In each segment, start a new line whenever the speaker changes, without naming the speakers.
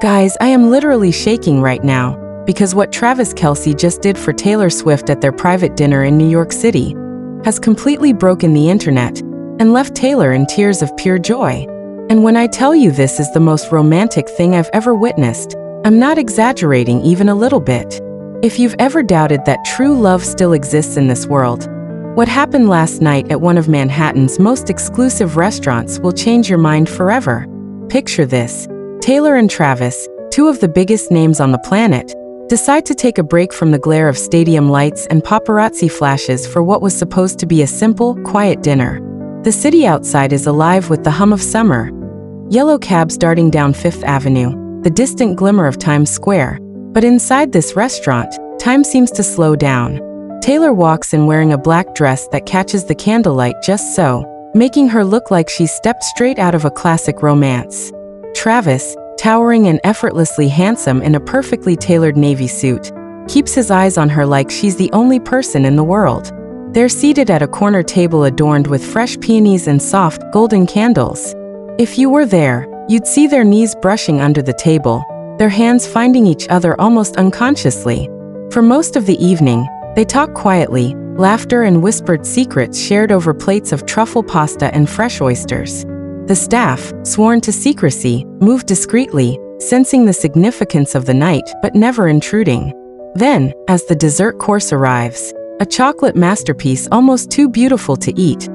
Guys, I am literally shaking right now, because what Travis Kelce just did for Taylor Swift at their private dinner in New York City has completely broken the internet and left Taylor in tears of pure joy. And when I tell you this is the most romantic thing I've ever witnessed, I'm not exaggerating even a little bit. If you've ever doubted that true love still exists in this world, what happened last night at one of Manhattan's most exclusive restaurants will change your mind forever. Picture this. Taylor and Travis, two of the biggest names on the planet, decide to take a break from the glare of stadium lights and paparazzi flashes for what was supposed to be a simple, quiet dinner. The city outside is alive with the hum of summer. Yellow cabs darting down Fifth Avenue, the distant glimmer of Times Square. But inside this restaurant, time seems to slow down. Taylor walks in wearing a black dress that catches the candlelight just so, making her look like she stepped straight out of a classic romance. Travis, towering and effortlessly handsome in a perfectly tailored navy suit, keeps his eyes on her like she's the only person in the world. They're seated at a corner table adorned with fresh peonies and soft, golden candles. If you were there, you'd see their knees brushing under the table, their hands finding each other almost unconsciously. For most of the evening, they talk quietly, laughter and whispered secrets shared over plates of truffle pasta and fresh oysters. The staff, sworn to secrecy, move discreetly, sensing the significance of the night but never intruding. Then, as the dessert course arrives, a chocolate masterpiece almost too beautiful to eat,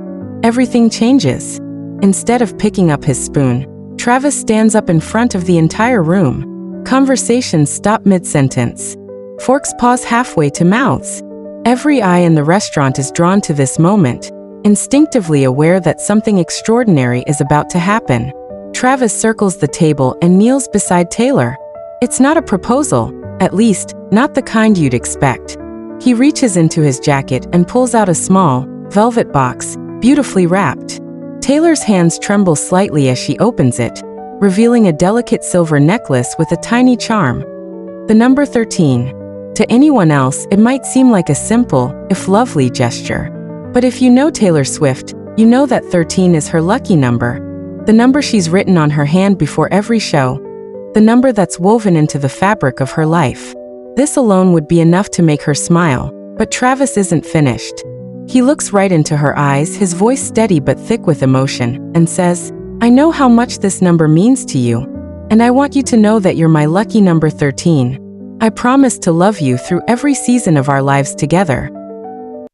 everything changes. Instead of picking up his spoon, Travis stands up in front of the entire room. Conversations stop mid-sentence. Forks pause halfway to mouths. Every eye in the restaurant is drawn to this moment, instinctively aware that something extraordinary is about to happen. Travis circles the table and kneels beside Taylor. It's not a proposal, at least, not the kind you'd expect. He reaches into his jacket and pulls out a small, velvet box, beautifully wrapped. Taylor's hands tremble slightly as she opens it, revealing a delicate silver necklace with a tiny charm. The number 13. To anyone else, it might seem like a simple, if lovely, gesture. But if you know Taylor Swift, you know that 13 is her lucky number. The number she's written on her hand before every show. The number that's woven into the fabric of her life. This alone would be enough to make her smile, but Travis isn't finished. He looks right into her eyes, his voice steady but thick with emotion, and says, "I know how much this number means to you, and I want you to know that you're my lucky number 13. I promise to love you through every season of our lives together."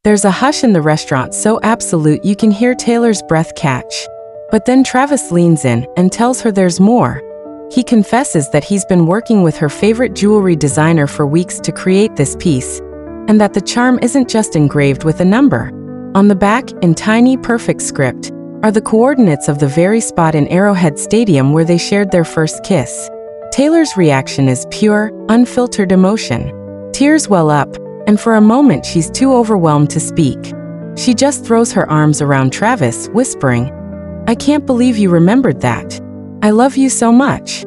There's a hush in the restaurant so absolute you can hear Taylor's breath catch. But then Travis leans in and tells her there's more. He confesses that he's been working with her favorite jewelry designer for weeks to create this piece, and that the charm isn't just engraved with a number. On the back, in tiny, perfect script, are the coordinates of the very spot in Arrowhead Stadium where they shared their first kiss. Taylor's reaction is pure, unfiltered emotion. Tears well up, and for a moment she's too overwhelmed to speak. She just throws her arms around Travis, whispering, "I can't believe you remembered that. I love you so much."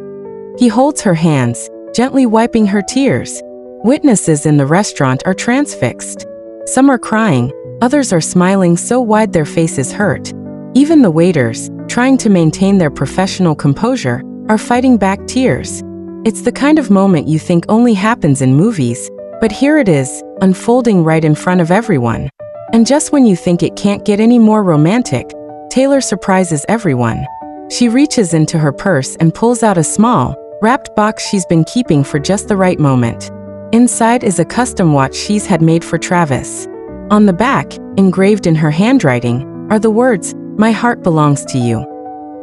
He holds her hands, gently wiping her tears. Witnesses in the restaurant are transfixed. Some are crying, others are smiling so wide their faces hurt. Even the waiters, trying to maintain their professional composure, are fighting back tears. It's the kind of moment you think only happens in movies, but here it is, unfolding right in front of everyone. And just when you think it can't get any more romantic, Taylor surprises everyone. She reaches into her purse and pulls out a small, wrapped box she's been keeping for just the right moment. Inside is a custom watch she's had made for Travis. On the back, engraved in her handwriting, are the words, "My heart belongs to you,"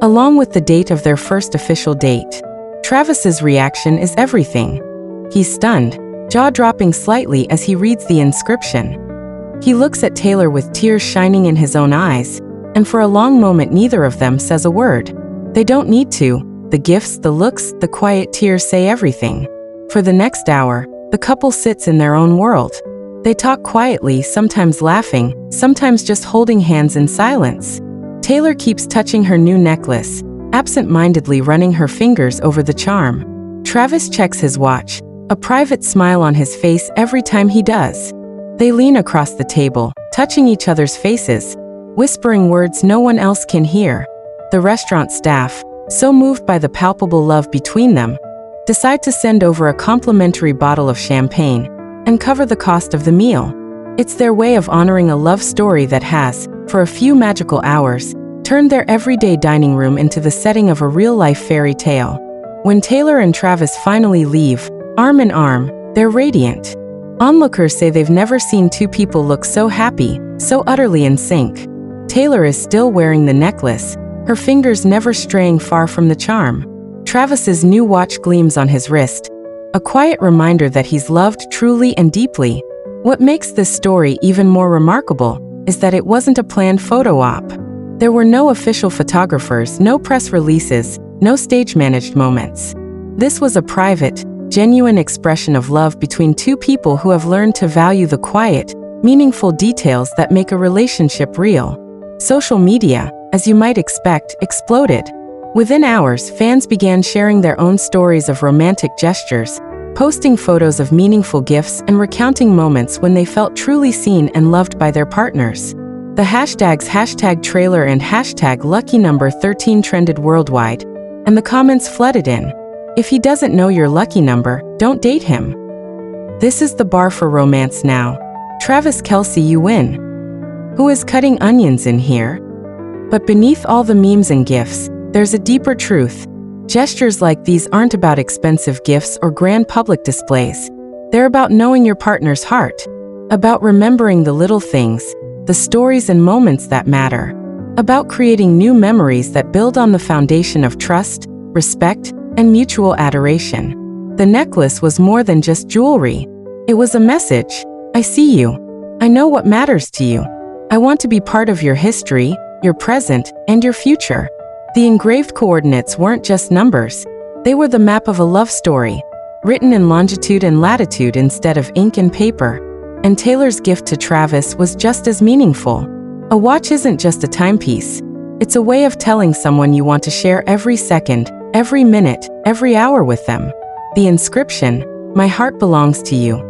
along with the date of their first official date. Travis's reaction is everything. He's stunned, jaw dropping slightly as he reads the inscription. He looks at Taylor with tears shining in his own eyes, and for a long moment neither of them says a word. They don't need to. The gifts, the looks, the quiet tears say everything. For the next hour, the couple sits in their own world. They talk quietly, sometimes laughing, sometimes just holding hands in silence. Taylor keeps touching her new necklace, absent-mindedly running her fingers over the charm. Travis checks his watch, a private smile on his face every time he does. They lean across the table, touching each other's faces, whispering words no one else can hear. The restaurant staff, so moved by the palpable love between them, decide to send over a complimentary bottle of champagne and cover the cost of the meal. It's their way of honoring a love story that has, for a few magical hours, turned their everyday dining room into the setting of a real-life fairy tale. When Taylor and Travis finally leave, arm in arm, they're radiant. Onlookers say they've never seen two people look so happy, so utterly in sync. Taylor is still wearing the necklace, her fingers never straying far from the charm. Travis's new watch gleams on his wrist, a quiet reminder that he's loved truly and deeply. What makes this story even more remarkable is that it wasn't a planned photo op. There were no official photographers, no press releases, no stage-managed moments. This was a private, genuine expression of love between two people who have learned to value the quiet, meaningful details that make a relationship real. Social media, as you might expect, exploded. Within hours, fans began sharing their own stories of romantic gestures, posting photos of meaningful gifts and recounting moments when they felt truly seen and loved by their partners. The hashtags #trailer and #lucky-number-13 trended worldwide, and the comments flooded in. If he doesn't know your lucky number, don't date him. This is the bar for romance now. Travis Kelce, you win. Who is cutting onions in here? But beneath all the memes and gifs, there's a deeper truth. Gestures like these aren't about expensive gifts or grand public displays. They're about knowing your partner's heart, about remembering the little things, the stories and moments that matter, about creating new memories that build on the foundation of trust, respect, and mutual adoration. The necklace was more than just jewelry. It was a message. I see you. I know what matters to you. I want to be part of your history, your present, and your future. The engraved coordinates weren't just numbers. They were the map of a love story, written in longitude and latitude instead of ink and paper. And Taylor's gift to Travis was just as meaningful. A watch isn't just a timepiece. It's a way of telling someone you want to share every second, every minute, every hour with them. The inscription, "My heart belongs to you,"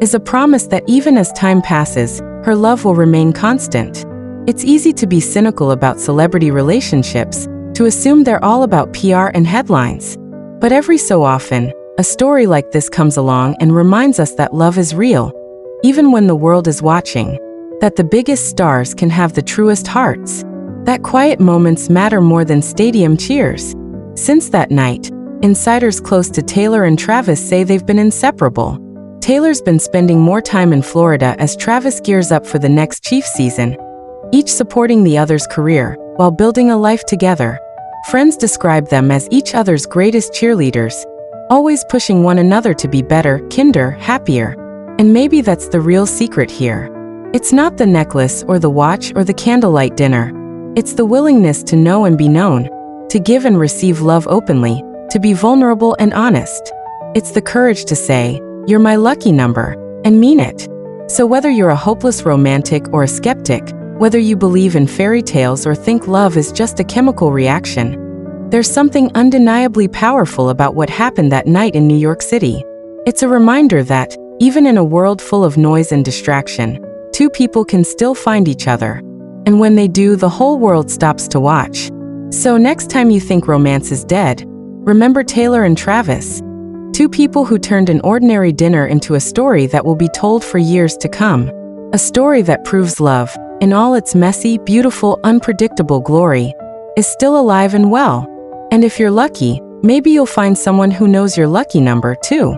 is a promise that even as time passes, her love will remain constant. It's easy to be cynical about celebrity relationships, to assume they're all about PR and headlines. But every so often, a story like this comes along and reminds us that love is real, even when the world is watching, that the biggest stars can have the truest hearts, that quiet moments matter more than stadium cheers. Since that night, insiders close to Taylor and Travis say they've been inseparable. Taylor's been spending more time in Florida as Travis gears up for the next Chiefs season, each supporting the other's career while building a life together. Friends describe them as each other's greatest cheerleaders, always pushing one another to be better, kinder, happier. And maybe that's the real secret here. It's not the necklace or the watch or the candlelight dinner. It's the willingness to know and be known, to give and receive love openly, to be vulnerable and honest. It's the courage to say, "You're my lucky number," and mean it. So whether you're a hopeless romantic or a skeptic, whether you believe in fairy tales or think love is just a chemical reaction, there's something undeniably powerful about what happened that night in New York City. It's a reminder that, even in a world full of noise and distraction, two people can still find each other. And when they do, the whole world stops to watch. So next time you think romance is dead, remember Taylor and Travis. Two people who turned an ordinary dinner into a story that will be told for years to come. A story that proves love, in all its messy, beautiful, unpredictable glory, is still alive and well. And if you're lucky, maybe you'll find someone who knows your lucky number too.